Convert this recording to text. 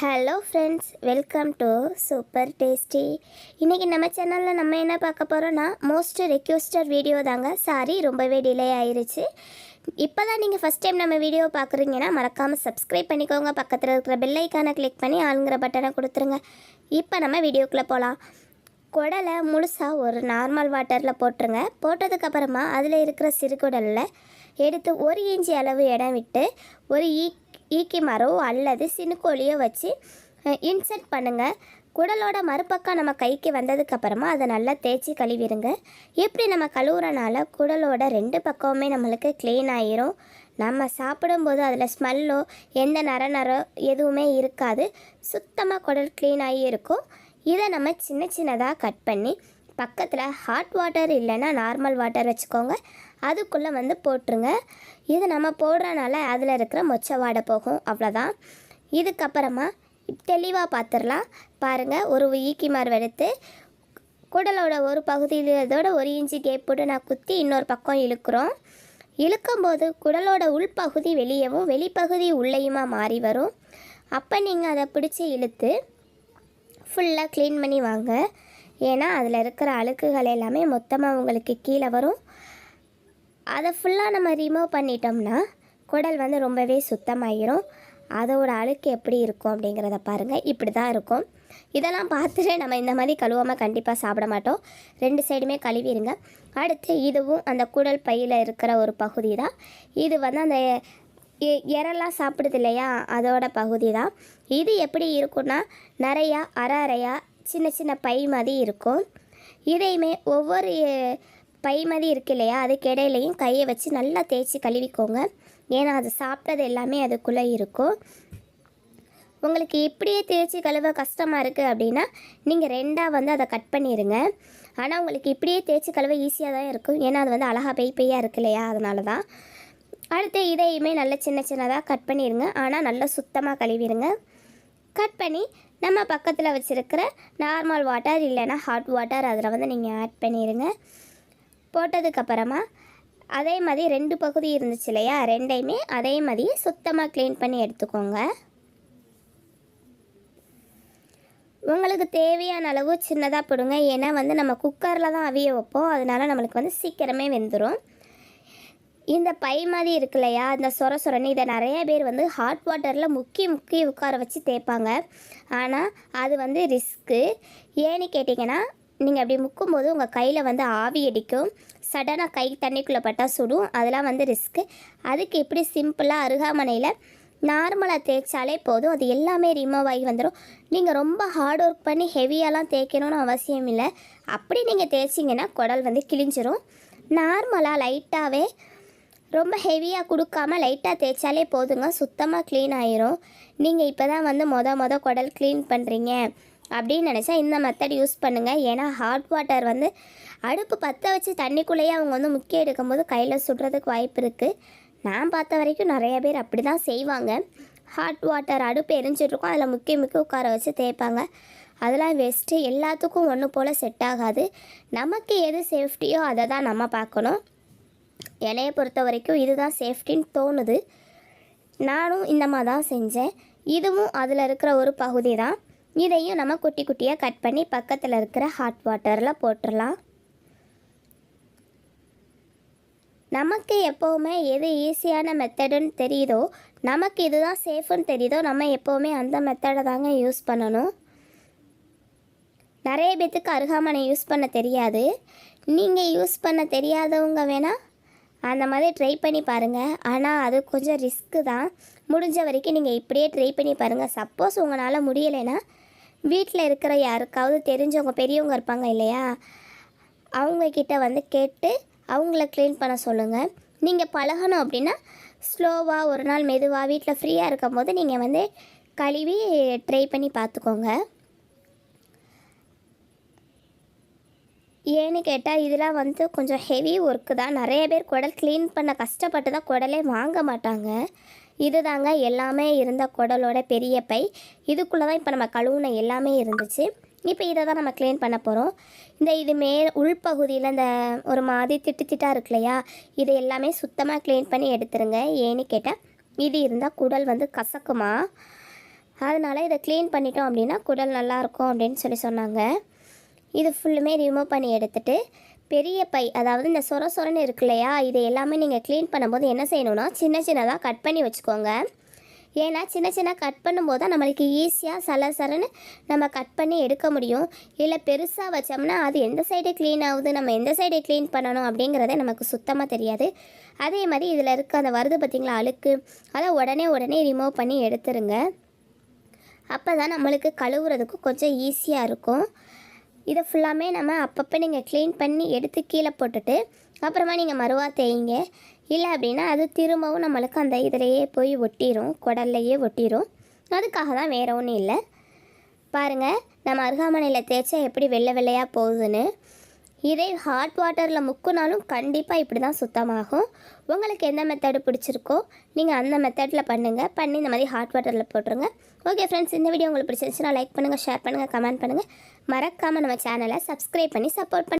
Hello friends, welcome to super tasty. இன்றைக்கி நம்ம சேனலில் நம்ம என்ன பார்க்க போகிறோன்னா மோஸ்ட் ரெக்வஸ்டட் வீடியோ தாங்க. சாரி, ரொம்பவே டிலே ஆயிடுச்சு. இப்போ தான் நீங்கள் ஃபஸ்ட் டைம் நம்ம வீடியோ பார்க்குறீங்கன்னா மறக்காமல் சப்ஸ்கிரைப் பண்ணிக்கோங்க. பக்கத்தில் இருக்கிற பெல் ஐக்கானை கிளிக் பண்ணி ஆளுங்கிற பட்டனை கொடுத்துருங்க. இப்போ நம்ம வீடியோக்குள்ளே போகலாம். குடலை முழுசாக ஒரு நார்மல் வாட்டரில் போட்டுருங்க. போட்டதுக்கப்புறமா அதில் இருக்கிற சிறுகுடலில் எடுத்து 1 இன்ச்சு அளவு இடம் விட்டு ஒரு ஈக்கி மரம் அல்லது சினுக்கோலியோ வச்சு இன்சர்ட் பண்ணுங்கள். குடலோட மறுபக்கம் நம்ம கைக்கு வந்ததுக்கப்புறமா அதை நல்லா தேய்ச்சி கழுவிடுங்க. எப்படி நம்ம கழுவுறனால குடலோட 2 பக்கமுமே நம்மளுக்கு க்ளீன் ஆகிரும். நம்ம சாப்பிடும்போது அதில் ஸ்மெல்லோ எந்த நர எதுவுமே இருக்காது. சுத்தமாக குடல் க்ளீன் ஆகி இருக்கும். இதை நம்ம சின்ன சின்னதாக கட் பண்ணி பக்கத்தில் ஹாட் வாட்டர் இல்லைன்னா நார்மல் வாட்டர் வச்சுக்கோங்க. அதுக்குள்ளே போட்டுருங்க. இது நம்ம போடுறனால அதில் இருக்கிற மொச்சை வாடை போகும். அவ்வளோதான். இதுக்கப்புறமா தெளிவாக பார்த்துடலாம். பாருங்கள், ஒரு ஈக்கி மரம் எடுத்து குடலோட ஒரு பகுதியில் இதோட 1 இன்ச்சு கேப் போட்டு நான் குத்தி இன்னொரு பக்கம் இழுக்கிறோம். இழுக்கும்போது குடலோட உள்பகுதி வெளியவும் வெளிப்பகுதி உள்ளேயுமா மாறி வரும். அப்போ நீங்கள் அதை பிடிச்சி இழுத்து ஃபுல்லாக க்ளீன் பண்ணி வாங்க. ஏன்னா அதில் இருக்கிற அழுக்குகள் எல்லாமே மொத்தமாக உங்களுக்கு கீழே வரும். அதை ஃபுல்லாக நம்ம ரிமூவ் பண்ணிட்டோம்னா குடல் ரொம்பவே சுத்தமாகிரும். அதோட அழுக்கு எப்படி இருக்கும் அப்படிங்கிறத பாருங்கள். இப்படி தான் இருக்கும். இதெல்லாம் பார்த்துட்டு நம்ம இந்த மாதிரி கழுவாமல் கண்டிப்பாக சாப்பிட மாட்டோம். 2 சைடுமே கழுவிடுங்க. அடுத்து இதுவும் அந்த குடல் பையில் இருக்கிற ஒரு பகுதி தான். இது அந்த இறலாம் சாப்பிடுது இல்லையா, அதோட பகுதி தான். இது எப்படி இருக்குன்னா நிறையா அரையா சின்ன சின்ன பை மாதிரி இருக்கும். இதையுமே ஒவ்வொரு பை மாதிரி இருக்கு இல்லையா, அதுக்கு இடையிலையும் கையை வச்சு நல்லா தேய்ச்சி கழுவிக்கோங்க. ஏன்னா அது சாப்பிட்டது எல்லாமே அதுக்குள்ளே இருக்கும். உங்களுக்கு இப்படியே தேய்ச்சி கழுவ கஷ்டமாக இருக்குது அப்படின்னா நீங்கள் 2ஆக அதை கட் பண்ணிடுங்க. ஆனால் உங்களுக்கு இப்படியே தேய்ச்சி கழுவ ஈஸியாக தான் இருக்கும். ஏன்னா அது அழகாக பெய்யாக இருக்கு இல்லையா, அதனால தான். அடுத்து இதையுமே நல்ல சின்ன சின்னதாக கட் பண்ணிடுங்க. ஆனால் நல்லா சுத்தமாக கழுவிடுங்க. கட் பண்ணி நம்ம பக்கத்தில் வச்சுருக்கிற நார்மல் வாட்டர் இல்லைன்னா ஹாட் வாட்டர் அதில் நீங்கள் ஆட் பண்ணிடுங்க. போட்டதுக்கப்புறமா அதே மாதிரி 2 பகுதி இருந்துச்சு இல்லையா, 2டையுமே அதே மாதிரி சுத்தமாக க்ளீன் பண்ணி எடுத்துக்கோங்க. உங்களுக்கு தேவையான அளவு சின்னதாக போடுங்க. ஏன்னா நம்ம குக்கரில் தான் அவிய வைப்போம். அதனால நம்மளுக்கு சீக்கிரமே வெந்துடும். இந்த பை மாதிரி இருக்கு இல்லையா, இந்த சொரன்னு இதை நிறைய பேர் ஹாட் வாட்டரில் முக்கி உட்கார வச்சு தேய்ப்பாங்க. ஆனால் அது ரிஸ்க்கு. ஏன்னு கேட்டிங்கன்னா, நீங்கள் அப்படி முக்கும்போது உங்கள் கையில் ஆவி அடிக்கும். சடனாக கை தண்ணிக்குள்ளே பட்டால் சுடும். அதெல்லாம் ரிஸ்க்கு. அதுக்கு இப்படி சிம்பிளாக அருகாமனையில் நார்மலாக தேய்ச்சாலே போதும். அது எல்லாமே ரிமூவ் ஆகி வந்துடும். நீங்கள் ரொம்ப ஹார்ட் ஒர்க் பண்ணி ஹெவியாலாம் தேய்க்கணும்னு அவசியம் இல்லை. அப்படி நீங்கள் தேய்ச்சிங்கன்னா குடல் கிழிஞ்சிரும். நார்மலாக லைட்டாகவே ரொம்ப ஹெவியாக கொடுக்காமல் லைட்டாக தேய்ச்சாலே போதுங்க. சுத்தமாக க்ளீன் ஆயிரும். நீங்கள் இப்போ தான் மொத குடல் க்ளீன் பண்ணுறீங்க அப்படின்னு நினச்சா இந்த மெத்தட் யூஸ் பண்ணுங்கள். ஏன்னா ஹாட் வாட்டர் அடுப்பு பற்ற வச்சு தண்ணிக்குள்ளேயே அவங்க முக்கி எடுக்கும்போது கையில் சுடுறதுக்கு வாய்ப்பு இருக்குது. நான் பார்த்த வரைக்கும் நிறைய பேர் அப்படி தான் செய்வாங்க. ஹாட் வாட்டர் அடுப்பு எரிஞ்சிட்ருக்கும், அதில் முக்கி உட்கார வச்சு தேய்ப்பாங்க. அதெல்லாம் வேஸ்ட்டு. எல்லாத்துக்கும் ஒன்று போல் செட் ஆகாது. நமக்கு எது சேஃப்டியோ அதை தான் நம்ம பார்க்கணும். என்னையை பொறுத்த வரைக்கும் இதுதான் சேஃப்டின்னு தோணுது. நானும் இந்த மாதிரி தான் செஞ்சேன். இதுவும் அதில் இருக்கிற ஒரு பகுதி தான். இதையும் நம்ம குட்டி குட்டியாக கட் பண்ணி பக்கத்தில் இருக்கிற ஹாட் வாட்டரில் போட்டுடலாம். நமக்கு எப்போவுமே எது ஈஸியான மெத்தடுன்னு தெரியுதோ, நமக்கு இதுதான் சேஃப்னு தெரியுதோ, நம்ம எப்போவுமே அந்த மெத்தடை தாங்க யூஸ் பண்ணணும். நிறைய பேத்துக்கு அருகாமனை யூஸ் பண்ண தெரியாது. நீங்கள் யூஸ் பண்ண தெரியாதவங்க வேணால் அந்த மாதிரி ட்ரை பண்ணி பாருங்கள். ஆனால் அது கொஞ்சம் ரிஸ்க்கு தான். முடிஞ்ச வரைக்கும் நீங்கள் இப்படியே ட்ரை பண்ணி பாருங்கள். சப்போஸ் உங்களால் முடியலைன்னா வீட்டில் இருக்கிற யாருக்காவது தெரிஞ்சவங்க பெரியவங்க இருப்பாங்க இல்லையா, அவங்கக்கிட்ட கேட்டு அவங்கள க்ளீன் பண்ண சொல்லுங்கள். நீங்கள் பழகணும் அப்படின்னா ஸ்லோவாக ஒரு நாள் மெதுவாக வீட்டில் ஃப்ரீயாக இருக்கும் போது நீங்கள் கழுவி ட்ரை பண்ணி பார்த்துக்கோங்க. ஏன்னு கேட்டால் இதெல்லாம் கொஞ்சம் ஹெவி ஒர்க்கு தான். நிறைய பேர் குடல் க்ளீன் பண்ண கஷ்டப்பட்டு தான் குடலே வாங்க மாட்டாங்க. இது தாங்க எல்லாமே இருந்த குடலோட பெரிய பை. இதுக்குள்ளே தான் இப்போ நம்ம கழுவுன எல்லாமே இருந்துச்சு. இப்போ இதை தான் நம்ம க்ளீன் பண்ண போகிறோம். இது உள்பகுதியில் இந்த ஒரு மாதிரி திட்டாக இருக்கு இல்லையா, இதை எல்லாமே சுத்தமாக க்ளீன் பண்ணி எடுத்துருங்க. ஏன்னு கேட்டால் இது இருந்தால் குடல் கசக்குமா, அதனால் இதை க்ளீன் பண்ணிட்டோம் அப்படின்னா குடல் நல்லாயிருக்கும் அப்படின்னு சொன்னாங்க. இது ஃபுல்லுமே ரிமூவ் பண்ணி எடுத்துகிட்டு பெரிய பை, அதாவது இந்த சொரன்னு இருக்கு இல்லையா, இதை எல்லாமே நீங்கள் க்ளீன் பண்ணும்போது என்ன செய்யணும்னா சின்னதாக கட் பண்ணி வச்சுக்கோங்க. ஏன்னா சின்ன கட் பண்ணும்போது தான் நம்மளுக்கு ஈஸியாக சலன்னு நம்ம கட் பண்ணி எடுக்க முடியும். இல்லை பெருசாக வச்சோம்னா அது எந்த சைடு க்ளீன் ஆகுது, நம்ம எந்த சைடு க்ளீன் பண்ணணும் அப்படிங்கிறதே நமக்கு சுத்தமாக தெரியாது. அதே மாதிரி இதில் இருக்க அந்த வருது பார்த்திங்களா அழுக்கு, அதை உடனே ரிமூவ் பண்ணி எடுத்துருங்க. அப்போ தான் நம்மளுக்கு கழுவுறதுக்கு கொஞ்சம் ஈஸியாக இருக்கும். இதை ஃபுல்லாமே நம்ம அப்பப்போ நீங்கள் க்ளீன் பண்ணி எடுத்து கீழே போட்டுட்டு அப்புறமா நீங்கள் மறுவா தேய்ங்க. இல்லை அப்படின்னா அது திரும்பவும் நம்மளுக்கு அந்த இதிலையே போய் ஒட்டிடும், குடல்லையே ஒட்டிடும். அதுக்காக தான் வேறு ஒன்றும் இல்லை. பாருங்கள், நம்ம அருகாமனையில் தேய்ச்சா எப்படி வெள்ளையாக போகுதுன்னு. இதே ஹாட் வாட்டரில் முக்குனாலும் கண்டிப்பாக இப்படி தான் சுத்தமாகும். உங்களுக்கு எந்த மெத்தடு பிடிச்சிருக்கோ நீங்கள் அந்த மெத்தடில் பண்ணி இந்த மாதிரி ஹாட் வாட்டரில் போட்டுருங்க. ஓகே ஃப்ரெண்ட்ஸ், இந்த வீடியோ உங்களுக்கு பிடிச்சிருந்துச்சுன்னா லைக் பண்ணுங்கள், ஷேர் பண்ணுங்கள், கமெண்ட் பண்ணுங்கள். மறக்காமல் நம்ம சேனலை சப்ஸ்கிரைப் பண்ணி சப்போர்ட் பண்ணுங்கள்.